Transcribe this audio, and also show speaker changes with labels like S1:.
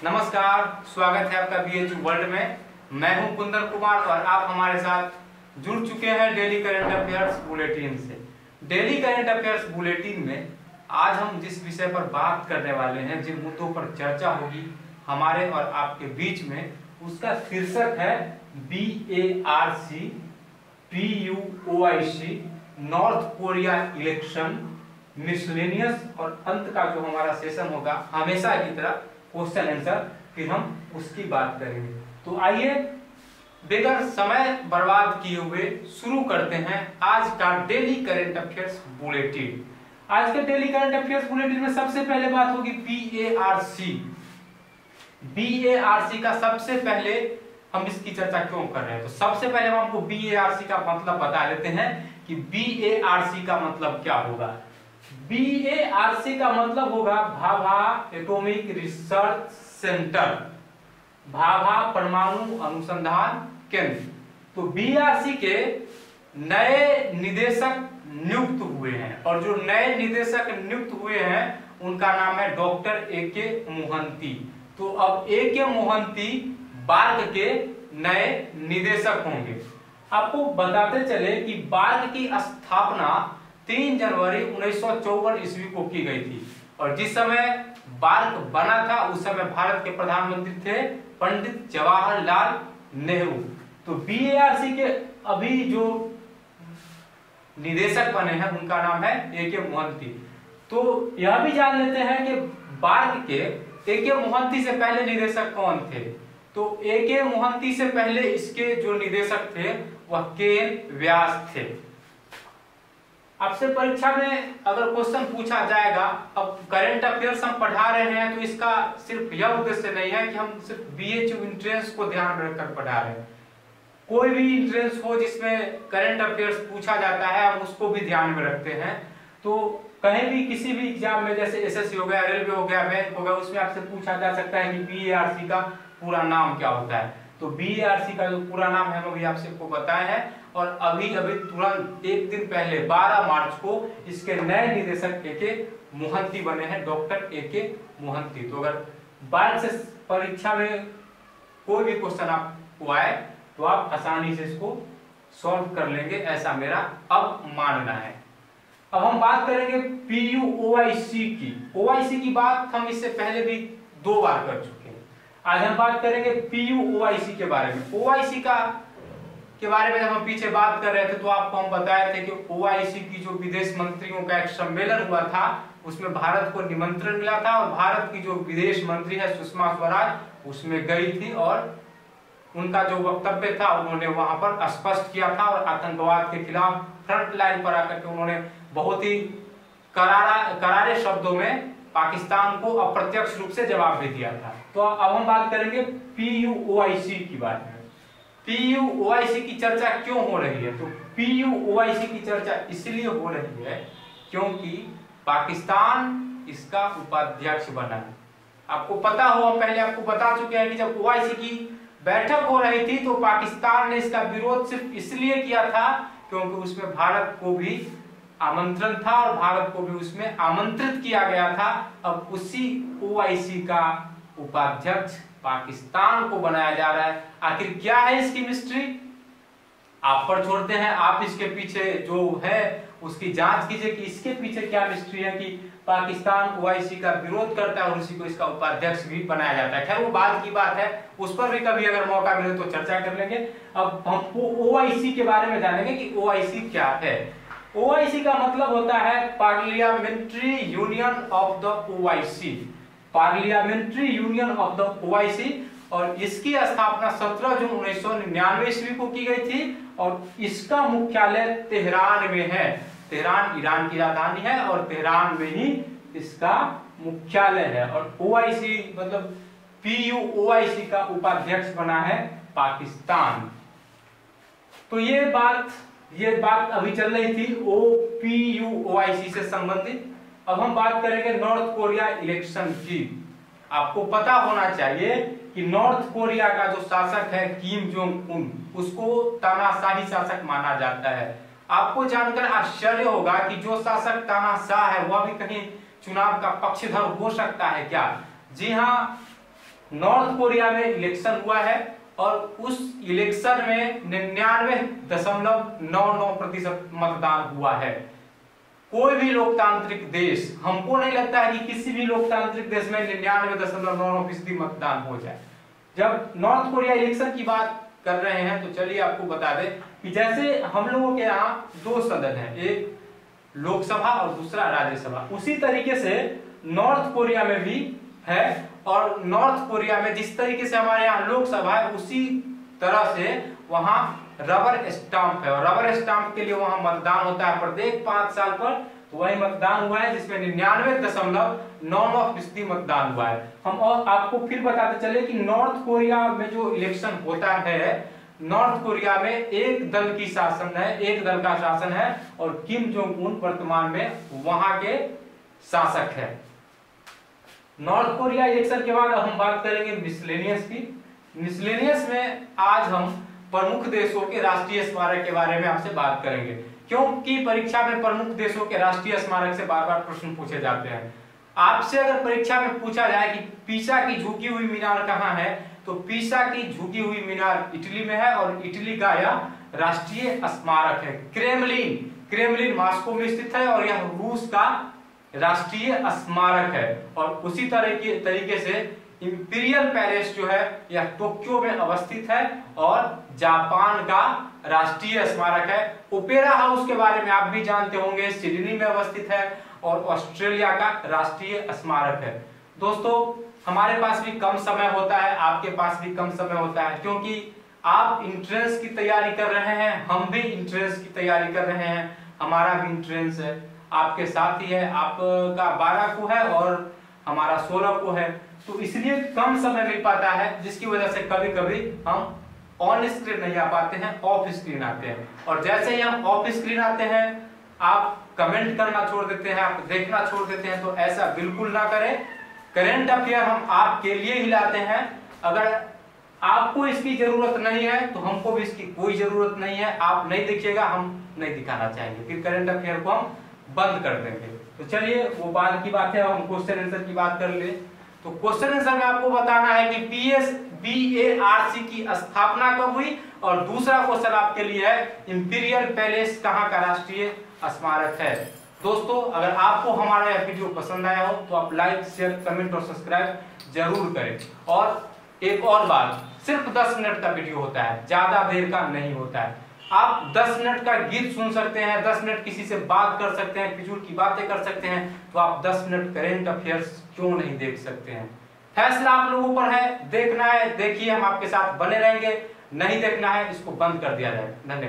S1: नमस्कार, स्वागत है आपका बीएचयू वर्ल्ड में। मैं हूं कुंदन कुमार और आप हमारे साथ जुड़ चुके हैं डेली करंट अफेयर्स बुलेटिन से। डेली करंट अफेयर्स बुलेटिन में आज हम जिस विषय पर बात करने वाले हैं, जिन मुद्दों पर चर्चा होगी हमारे और आपके बीच में, उसका शीर्षक है BARC PUOIC north Korea election miscellaneous, और अंत का जो हमारा सेशन होगा हमेशा की तरह क्वेश्चन आंसर, फिर हम उसकी बात करेंगे। तो आइए बगैर समय बर्बाद किए हुए शुरू करते हैं आज का डेली करंट अफेयर्स बुलेटिन। आज के डेली करंट अफेयर्स बुलेटिन में सबसे पहले बात होगी BARC का। सबसे पहले हम इसकी चर्चा क्यों कर रहे हैं, तो सबसे पहले हम आपको BARC का मतलब बता देते हैं कि BARC का मतलब क्या होगा। BARC का मतलब होगा Bhabha atomic research centre, Bhabha परमाणु अनुसंधान केंद्र। तो BARC के नए निदेशक नियुक्त हुए हैं, और जो नए निदेशक नियुक्त हुए हैं उनका नाम है डॉक्टर AK मोहंती। तो अब AK मोहंती बार्क के नए निदेशक होंगे। आपको बताते चले कि बार्क की स्थापना 3 जनवरी 1954 ईस्वी को की गई थी, और जिस समय बार्क बना था उस समय भारत के प्रधानमंत्री थे पंडित जवाहरलाल नेहरू। तो BARC के अभी जो निदेशक बने हैं उनका नाम है AK मोहंती। तो यह भी जान लेते हैं कि बार्क के AK मोहंती से पहले निदेशक कौन थे। तो AK मोहंती से पहले इसके जो निदेशक थे वह KN व्यास थे। आपसे परीक्षा में अगर क्वेश्चन पूछा जाएगा, अब करंट अफेयर्स हम पढ़ा रहे हैं, तो इसका सिर्फ यह उद्देश्य नहीं है कि हम सिर्फ BHU एंट्रेंस को ध्यान में रखकर पढ़ा रहे हैं। कोई भी एंट्रेंस हो जिसमें करंट अफेयर्स पूछा जाता है, हम उसको भी ध्यान में रखते हैं। तो कहीं भी किसी भी एग्जाम में, जैसे SSC हो गया, रेलवे हो गया, बैंक हो गया, उसमें आपसे पूछा जा सकता है कि BARC का पूरा नाम क्या होता है। तो BARC का जो पूरा नाम है वो भी आपसे को बताया है, और अभी तुरंत एक दिन पहले 12 मार्च को इसके नए निदेशक AK मोहंती बने हैं, डॉक्टर AK मोहंती। तो अगर बार्क से परीक्षा में कोई भी क्वेश्चन आपको आए तो आप आसानी से इसको सॉल्व कर लेंगे, ऐसा मेरा अब मानना है। अब हम बात करेंगे PUOIC की। OIC की बात हम इससे पहले भी 2 बार कर चुके हैं। आज हम बात करेंगे PUOIC के बारे में। OIC के बारे में जब हम पीछे बात कर रहे थे तो आपको हम बताए थे कि OIC की जो विदेश मंत्रियों का एक सम्मेलन हुआ था, उसमें भारत को निमंत्रण मिला था, और भारत की जो विदेश मंत्री है सुषमा स्वराज उसमें गई थी, और उनका जो वक्तव्य था उन्होंने वहां पर स्पष्ट किया था, और आतंकवाद के खिलाफ फ्रंट लाइन पर आकर के उन्होंने बहुत ही करारे शब्दों में पाकिस्तान को अप्रत्यक्ष रूप से जवाब भी दिया था। तो अब हम बात करेंगे PUOIC की बात में। PUOIC की चर्चा क्यों हो रही है, तो PUOIC की चर्चा इसलिए हो रही है क्योंकि पाकिस्तान इसका उपाध्यक्ष बना है। आपको पता हो, हम पहले आपको बता चुके हैं कि जब OIC की बैठक हो रही थी तो पाकिस्तान ने इसका विरोध सिर्फ इसलिए किया था क्योंकि उसमें भारत को भी आमंत्रण था, और भारत को भी उसमें आमंत्रित किया गया था। अब उसी OIC का उपाध्यक्ष पाकिस्तान को बनाया जा रहा है। आखिर क्या है इसकी मिस्ट्री, आप पर छोड़ते हैं। आप इसके पीछे जो है उसकी जांच कीजिए कि इसके पीछे क्या मिस्ट्री है कि पाकिस्तान OIC का विरोध करता है और उसी को इसका उपाध्यक्ष भी बनाया जाता है। खैर वो बाद की बात है, उस पर भी कभी अगर मौका मिले तो चर्चा कर लेंगे। अब हम OIC के बारे में जानेंगे कि OIC क्या है। OIC का मतलब होता है parliamentary union of the OIC, parliamentary union of the OIC, और इसकी स्थापना 17 जून 1999 ईस्वी को की गई थी, और इसका मुख्यालय तेहरान में है। तेहरान ईरान की राजधानी है, और तेहरान में ही इसका मुख्यालय है। और OIC मतलब PUOIC का उपाध्यक्ष बना है पाकिस्तान। तो ये बात अभी चल रही थी PUOIC से संबंधित। अब हम बात करेंगे नॉर्थ कोरिया इलेक्शन की। आपको पता होना चाहिए कि नॉर्थ कोरिया का जो शासक है किम जोंग उन, उसको तानाशाही शासक माना जाता है। आपको जानकर आश्चर्य होगा कि जो शासक तानाशाह है वह भी कहीं चुनाव का पक्षधर हो सकता है क्या? जी हाँ, नॉर्थ कोरिया में इलेक्शन हुआ है और उस इलेक्शन में 99.99% मतदान हुआ है। कोई भी लोकतांत्रिक देश, हमको नहीं लगता है कि किसी भी लोकतांत्रिक देश में 99.99% मतदान हो जाए। जब नॉर्थ कोरिया इलेक्शन की बात कर रहे हैं तो चलिए आपको बता दें कि जैसे हम लोगों के यहाँ 2 सदन है, एक लोकसभा और दूसरा राज्यसभा, उसी तरीके से नॉर्थ कोरिया में भी है। और नॉर्थ कोरिया में जिस तरीके से हमारे यहाँ लोकसभा है उसी तरह से वहां रबर स्टाम्प है, और रबर स्टाम्प के लिए वहां मतदान होता है प्रत्येक 5 साल पर। वही मतदान हुआ है जिसमें 99.99% मतदान हुआ है। हम और आपको फिर बताते चले कि नॉर्थ कोरिया में जो इलेक्शन होता है, नॉर्थ कोरिया में एक दल की शासन है, एक दल का शासन है, और किम जोंग उन वर्तमान में वहां के शासक है। नॉर्थ कोरिया इलेक्शन के बाद हम बात करेंगे मिसलेनियस की। मिसलेनियस में आज हम प्रमुख देशों के राष्ट्रीय स्मारक के बारे में आपसे बात करेंगे, क्योंकि परीक्षा में प्रमुख देशों के राष्ट्रीय स्मारक से बार बार प्रश्न पूछे जाते हैं। आपसे अगर परीक्षा में पूछा जाए कि पीसा की झुकी हुई मीनार कहाँ है, तो पीसा की झुकी हुई मीनार इटली में है, और इटली का यह राष्ट्रीय स्मारक है। क्रेमलिन मॉस्को में स्थित है और यह रूस का राष्ट्रीय स्मारक है। और उसी तरीके से इंपीरियल पैलेस जो है यह टोक्यो में अवस्थित है और जापान का राष्ट्रीय स्मारक है। ओपेरा हाउस के बारे में आप भी जानते होंगे, सिडनी में अवस्थित है और ऑस्ट्रेलिया का राष्ट्रीय स्मारक है। दोस्तों, हमारे पास भी कम समय होता है, आपके पास भी कम समय होता है, क्योंकि आप इंट्रेंस की तैयारी कर रहे हैं, हम भी इंट्रेंस की तैयारी कर रहे हैं, हमारा भी इंट्रेंस है, आपके साथ ही है, आपका 12 को है और हमारा 16 को है, तो इसलिए कम समय मिल पाता है, जिसकी वजह से कभी कभी हम ऑन स्क्रीन नहीं आ पाते हैं, ऑफ स्क्रीन आते हैं। और जैसे ही हम ऑफ स्क्रीन आते हैं आप कमेंट करना छोड़ देते हैं, आप देखना छोड़ देते हैं, तो ऐसा बिल्कुल ना करें। करंट अफेयर हम आपके लिए ही लाते हैं। अगर आपको इसकी जरूरत नहीं है तो हमको भी इसकी कोई जरूरत नहीं है। आप नहीं दिखिएगा, हम नहीं दिखाना चाहेंगे, फिर करंट अफेयर को हम बंद कर देंगे। तो चलिए वो बाद की बात है, हम क्वेश्चन आंसर की बात कर ले। तो क्वेश्चन आंसर में आपको बताना है कि BARC की स्थापना कब हुई, और दूसरा क्वेश्चन आपके लिए है इंपीरियल पैलेस कहाँ का राष्ट्रीय स्मारक है। दोस्तों, अगर आपको हमारा यह वीडियो पसंद आया हो तो आप लाइक, शेयर, कमेंट और सब्सक्राइब जरूर करें। और एक और बात, सिर्फ 10 मिनट का वीडियो होता है, ज्यादा देर का नहीं होता है। आप 10 मिनट का गीत सुन सकते हैं, 10 मिनट किसी से बात कर सकते हैं, फिजूल की बातें कर सकते हैं, तो आप 10 मिनट करेंट अफेयर्स क्यों नहीं देख सकते हैं। फैसला आप लोगों पर है, देखना है देखिए, हम आपके साथ बने रहेंगे, नहीं देखना है इसको बंद कर दिया जाए। धन्यवाद।